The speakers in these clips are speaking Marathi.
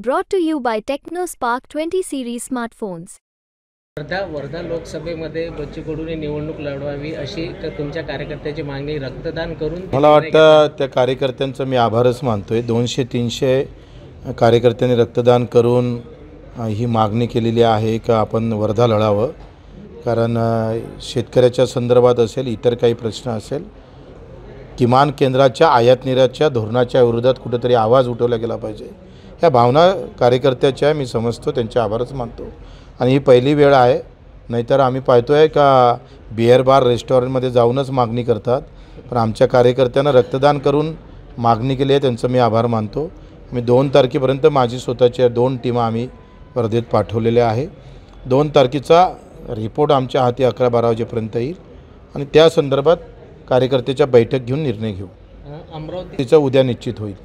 Brought to you by TechnoSpark 20 series smartphones. Wardha लोकसभेमध्ये बच्चू कडूने निवडणूक लढवावी अशी तुमच्या कार्यकर्त्याची मागणी रक्तदान करून मला वाटतं त्या कार्यकर्त्यांचा मी आभारच मानतोय। 200-300 कार्यकर्त्यांनी रक्तदान करून ही मागणी केलेली आहे की आपण वर्धा लढावं, कारण शेतकऱ्याच्या संदर्भात असेल, इतर काही प्रश्न असेल, किमान केंद्राच्या आयात निर्यातच्या धोरणाच्या विरोधात कुठेतरी आवाज उठवला गेला पाहिजे। या भावना कार्यकर्त्याच्या मी समजतो, त्यांचे आभारच मानतो। आणि ही पहिली वेळ आहे, नाहीतर आम्ही पाहतोय का बिअर बार रेस्टॉरंटमध्ये जाऊनच मागणी करतात, पण आमच्या कार्यकर्त्यांना रक्तदान करून मागणी केली आहे, त्यांचं मी आभार मानतो। मी 2 तारखेपर्यंत माझी स्वतःच्या 2 टीमा आम्ही वर्धेत पाठवलेल्या आहे। 2 तारखेचा रिपोर्ट आमच्या हाती 11-12 वाजेपर्यंत येईल आणि त्या संदर्भात कार्यकर्त्याच्या बैठक घेऊन निर्णय घेऊ। अमरावतीचं उद्या निश्चित होईल।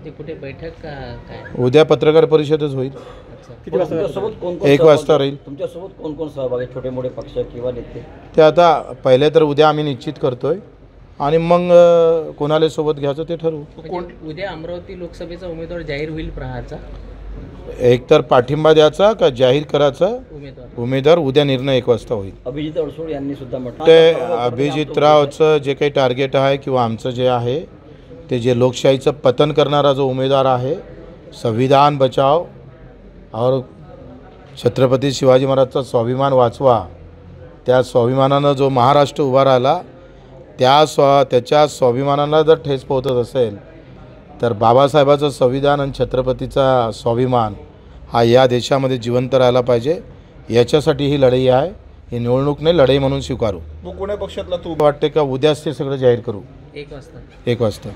कुठे बैठक काय? उद्या पत्रकार परिषदच होईल। किती वाजता? 1 वाजता राहील। तुमच्यासोबत कोण सहभागी, छोटे मोठे पक्ष किंवा नेते? ते आता पहिले तर उद्या आम्ही निश्चित करतोय आणि मग कोणाला सोबत घ्यायचं ते ठरवू। उद्या अमरावती लोकसभेचा उमेदवार जाहीर होईल प्रहारचा? एक तर पाठिंबा द्यायचा का जाहीर करायचा उमेदवार उद्या निर्णय 1 वाजता होईल। अभिजित अडसूळ यांनी सुद्धा म्हटलं ते अभिजितरावचं जे काही टार्गेट आहे किंवा आमचं जे आहे ते जे लोकशाहीचं पतन करणारा जो उमेदवार आहे, संविधान बचाव और छत्रपती शिवाजी महाराजचा स्वाभिमान वाचवा, त्या स्वाभिमानानं जो महाराष्ट्र उभा राहिला त्याच्या स्वाभिमानाला जर ठेच पोहोचत असेल तर बाबासाहेबाचं संविधान आणि छत्रपतीचा स्वाभिमान हा या देशामध्ये जिवंत राहायला पाहिजे। याच्यासाठी ही लढाई आहे, ही निवडणूक नाही लढाई म्हणून स्वीकारू। कोण्या पक्षातला तू वाटते का उद्याच ते सगळं जाहीर करू? 1 वाजता। 1 वाजता।